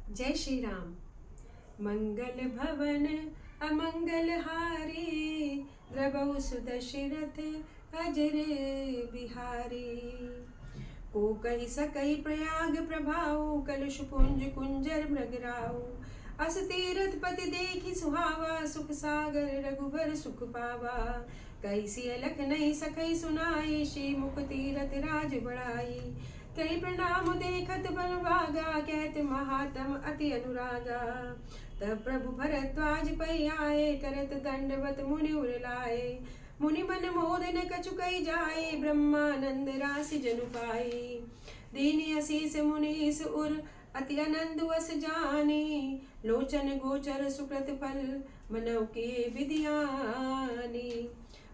जय श्री राम। मंगल भवन अमंगल हारी, द्रवहु सुदशरथ अजरे बिहारी। को कही सकई प्रयाग प्रभाऊ, कलुष पुंज कुंजर मृगराऊ। अस तीरथ पति देखी सुहावा, सुख सागर रघुबर सुख पावा। कई सी अलख नहीं सकई सुनाई, श्री मुख तीरथ राज बढ़ाई। कई प्रणाम देखत बल भागा, कहत महात्म अति अनुरागा। तब प्रभु भरद्वाज पै आए, करत दंडवत मुनि उर लाए। मुनि मन मोदन कछु कई जाए, ब्रह्मानंद राशि जनु पाई। दीनी असीस मुनीस उर अति आनंद वस जानी। लोचन गोचर सुकृत फल, मनव के विद्यानी।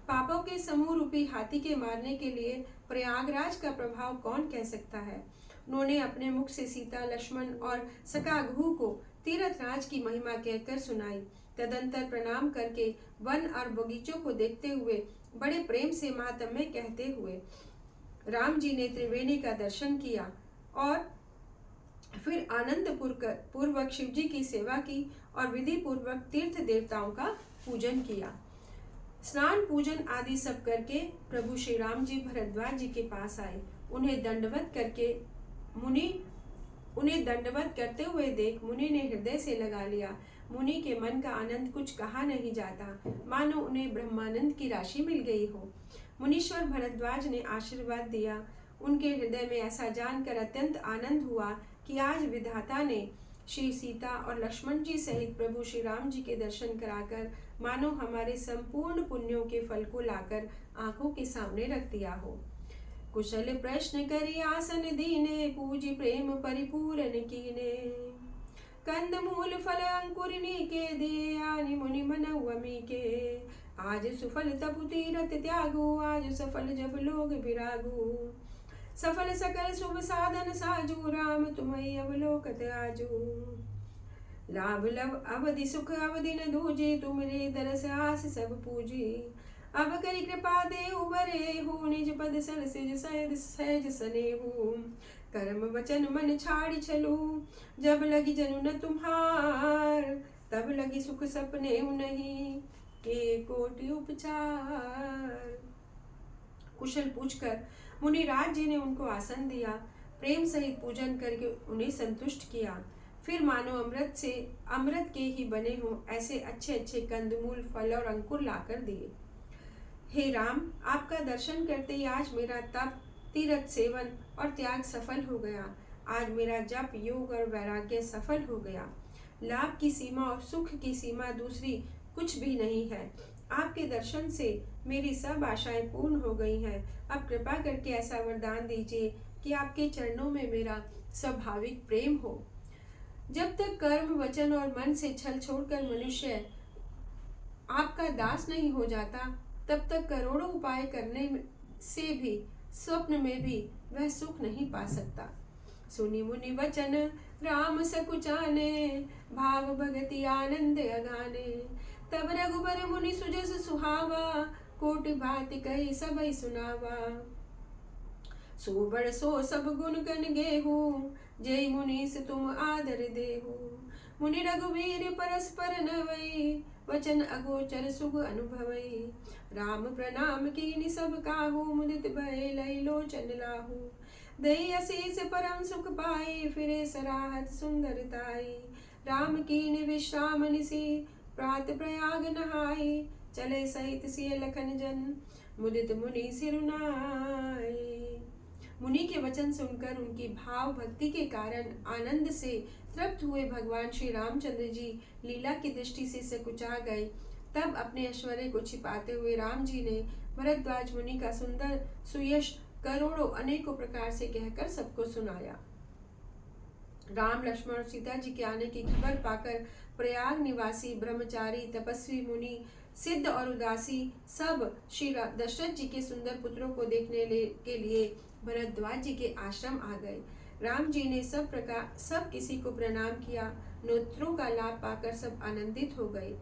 पापों के समूह रूपी हाथी के मारने के लिए प्रयागराज का प्रभाव कौन कह सकता है। उन्होंने अपने मुख से सीता, लक्ष्मण और सका घू को तीर्थराज की महिमा कहकर सुनाई। तदंतर प्रणाम करके वन और बगीचों को देखते हुए बड़े प्रेम से महात्म्य कहते हुए राम जी ने त्रिवेणी का दर्शन किया और फिर आनंद पूर्वक शिव जी की सेवा की और विधि पूर्वक तीर्थ देवताओं का पूजन किया। स्नान पूजन आदि सब करके प्रभु श्री राम जी भरद्वाज जी के पास आए। उन्हें दंडवत करते हुए देख मुनि ने हृदय से लगा लिया। मुनि के मन का आनंद कुछ कहा नहीं जाता, मानो उन्हें ब्रह्मानंद की राशि मिल गई हो। मुनीश्वर भरद्वाज ने आशीर्वाद दिया। उनके हृदय में ऐसा जानकर अत्यंत आनंद हुआ कि आज विधाता ने श्री सीता और लक्ष्मण जी सहित प्रभु श्री राम जी के दर्शन कराकर मानो हमारे संपूर्ण पुण्यों के फल को लाकर आंखों के सामने रख दिया हो। कुशल प्रश्न करी आसन दीने, पूजी प्रेम परिपूर्ण कीने। कंद मूल फल अंकुरिनी के दिए, आनि मुनि मनउअमी के। आज सुफल तपु तीरथ त्यागु, आज सफल जब लोग विरागु। सफल सकल शुभ साधन साजू, राम तुम्हें अवलोकत आजू। लाभ लव अवधि सुख अवधि न दूजे, तुमरे दरस आस सब पूजी। अब करी कृपा दे उबरे हो, निज पद सल सिज सहज सनेहू। कर्म वचन मन छाड़ी चलू, जब लगी जनु न तुम्हार। तब लगी सुख सपने नहीं, एक कोटि उपचार। कुशल पूछकर मुनिराज जी ने उनको आसन दिया। प्रेम सहित पूजन करके उन्हें संतुष्ट किया। फिर मानो अमृत के ही बने हों ऐसे अच्छे अच्छे कंदमूल, फल और अंकुर लाकर दिए। हे राम, आपका दर्शन करते ही आज मेरा तप, तीर्थ सेवन और त्याग सफल हो गया। आज मेरा जप, योग और वैराग्य सफल हो गया। लाभ की सीमा और सुख की सीमा दूसरी कुछ भी नहीं है। आपके दर्शन से मेरी सब आशाएं पूर्ण हो गई हैं। अब कृपा करके ऐसा वरदान दीजिए कि आपके चरणों में मेरा स्वाभाविक प्रेम हो। जब तक कर्म, वचन और मन से छल छोड़कर मनुष्य आपका दास नहीं हो जाता, तब तक करोड़ों उपाय करने से भी स्वप्न में भी वह सुख नहीं पा सकता। सुनि मुनि वचन राम सकुचाने, भाव भगति आनंद अगाने। तब रघुबर मुनि सुजस सुहावा, कोटि भांति कही सबई सुनावा। सो बड़ सो सब गुण गण गेहू, जय मुनीस तुम आदर देहू। मुनि रघुवीर परस्पर नवई, वचन अगोचर सुख अनुभवई। राम प्रणाम कीनि सब काहू, मुदित भय लई लोचन लाहू। दई असीस परम सुख पाई, फिरे सराहत सुंदरताई। राम कीनि विश्राम निसी, प्रात प्रयाग नहाई। चले सहित सिय लखन जन, मुदित मुनि सिरुनाई। मुनि के वचन सुनकर उनकी भाव भक्ति के कारण आनंद से तृप्त हुए भगवान श्री रामचंद्र जी लीला की दृष्टि से सकुचा गए। तब अपने ऐश्वर्य को छिपाते हुए राम जी ने भरद्वाज मुनि का सुंदर सुयश करोड़ों अनेकों प्रकार से कहकर सबको सुनाया। राम, लक्ष्मण और सीता जी के आने की खबर पाकर प्रयाग निवासी ब्रह्मचारी, तपस्वी मुनि, सिद्ध और उदासी सब श्री दशरथ जी के सुंदर पुत्रों को देखने के लिए भरद्वाज जी के आश्रम आ गए। राम जी ने सब किसी को प्रणाम किया। नेत्रों का लाभ पाकर सब आनंदित हो गए।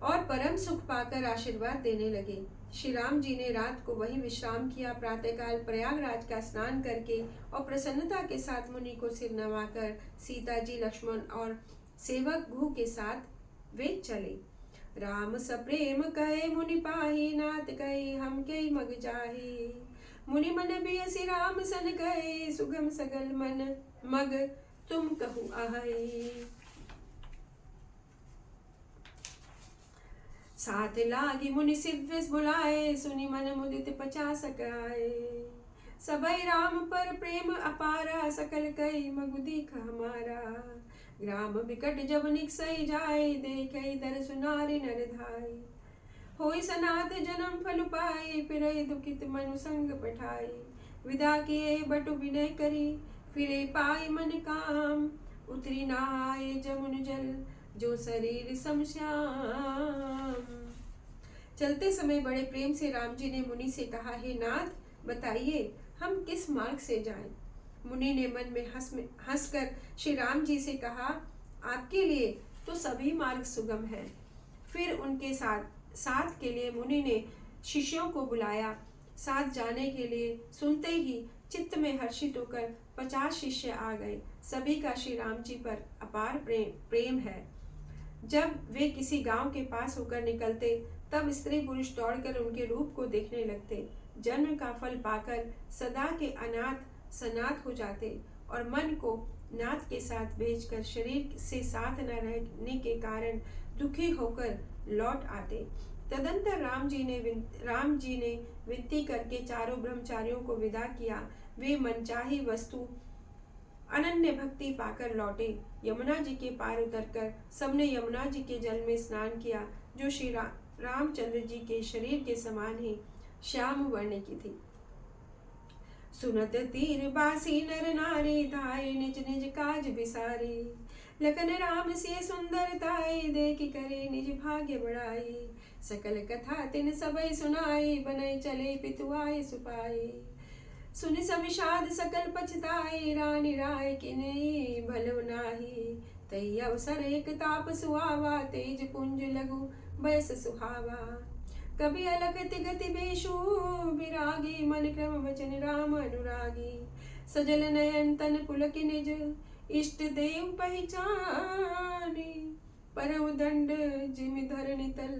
और परम सुख पाकर आशीर्वाद देने लगे। श्री राम जी ने रात को वहीं विश्राम किया। प्रातःकाल प्रयागराज का स्नान करके और प्रसन्नता के साथ मुनि को सिर नवाकर सीता जी, लक्ष्मण और सेवक घू के साथ वे चले। राम सप्रेम कहे मुनि पाही, नाथ कहे हम कई मग जाही। मुनि मन बियसि राम सन गए, सुगम सगल मन मग तुम कहु आहै। साथ लागी मुनि सिव्य बुलाए, सुनि मन मुदित 50 आए। सबई राम पर प्रेम अपारा, सकल कई मगु दीख हमारा। ग्राम बिकट जब निकसई जाए, देखई दर सुनारि नर धाई। होई सनाथ जन्म फल पाई, फिरई दुखित मनु संग पठाई। विदा किए बटु विनय करी, फिरे पाई मन काम। उतरी नहाए जमुन जल, जो शरीर समश्याम। चलते समय बड़े प्रेम से राम जी ने मुनि से कहा, हे नाथ बताइए हम किस मार्ग से जाएं। मुनि ने मन में हंसकर श्री राम जी से कहा, आपके लिए तो सभी मार्ग सुगम हैं। फिर उनके साथ के लिए मुनि ने शिष्यों को बुलाया। साथ जाने के लिए सुनते ही चित्त में हर्षित होकर 50 शिष्य आ गए। सभी का श्री राम जी पर अपार प्रेम है। जब वे किसी गांव के पास होकर निकलते, तब स्त्री पुरुष दौड़कर उनके रूप को देखने लगते। जन्म का फल पाकर सदा के अनाथ सनाथ हो जाते और मन को नाथ के साथ भेजकर शरीर से साथ न रहने के कारण दुखी होकर लौट आते। तदंतर राम जी ने विनती करके चारों ब्रह्मचारियों को विदा किया। वे मनचाही वस्तु अनन्य भक्ति पाकर लौटे। यमुना जी के पार उतरकर सबने यमुना जी के जल में स्नान किया, जो श्री रामचंद्र जी के शरीर के समान ही श्याम वर्ण की थी। सुनत तीर बासी नर नारी, धाये निज निज काज बिसारी। लखन राम से सुंदरताई, देखि करे निज भाग्य बढ़ाई। सकल कथा तिन सबई सुनाई, बनई चले पितुआई सुपाई। सुनि सब विषाद सकल पछताई, रानी राय किन्हीं भलो नाही। तई अवसर एक ताप सुहावा, तेज पुंज लघु बयस सुहावा। कभी अलग तिगति बेशु, विरागी मन क्रम वचन राम अनुरागी। सजल नयन तन पुलक निज, इष्ट देव पहचानी। परम दंड जिमि धरणी तल,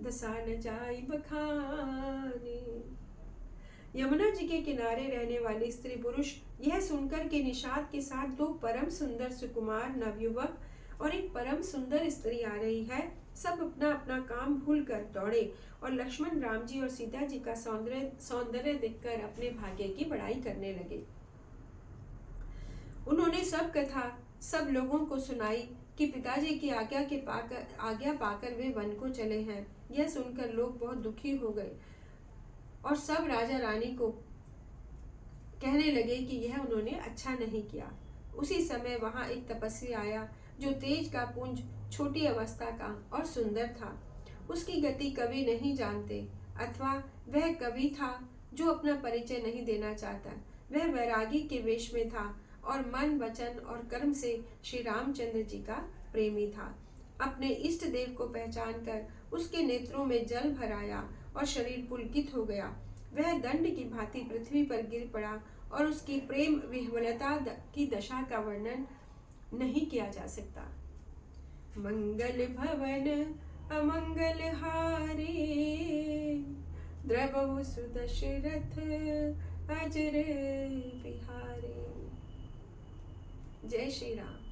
दशा न जाई बखानी। यमुना जी के किनारे रहने वाले स्त्री पुरुष यह सुनकर के निषाद के साथ दो परम सुंदर सुकुमार नवयुवक और एक परम सुंदर स्त्री आ रही है, सब अपना अपना काम भूल कर दौड़े और लक्ष्मण, राम जी और सीता जी का सौंदर्य देखकर अपने भाग्य की बड़ाई करने लगे। उन्होंने सब कथा सब लोगों को सुनाई कि पिताजी की आज्ञा पाकर वे वन को चले हैं। यह सुनकर लोग बहुत दुखी हो गए और सब राजा रानी को कहने लगे कि यह उन्होंने अच्छा नहीं किया। उसी समय वहां एक तपस्वी आया, जो तेज का पुंज, छोटी अवस्था का और सुंदर था। उसकी गति कवि नहीं जानते, अथवा वह कवि था जो अपना परिचय नहीं देना चाहता। वह वैरागी के वेश में था और मन, वचन और कर्म से श्री रामचंद्र जी का प्रेमी था। अपने इष्ट देव को पहचान कर उसके नेत्रों में जल भर आया और शरीर पुलकित हो गया। वह दंड की भांति पृथ्वी पर गिर पड़ा और उसकी प्रेम विह्वलता की दशा का वर्णन नहीं किया जा सकता। मंगल भवन अमंगल हारी, द्रवहु सुदशरथ अजर बिहारी। जय श्री राम।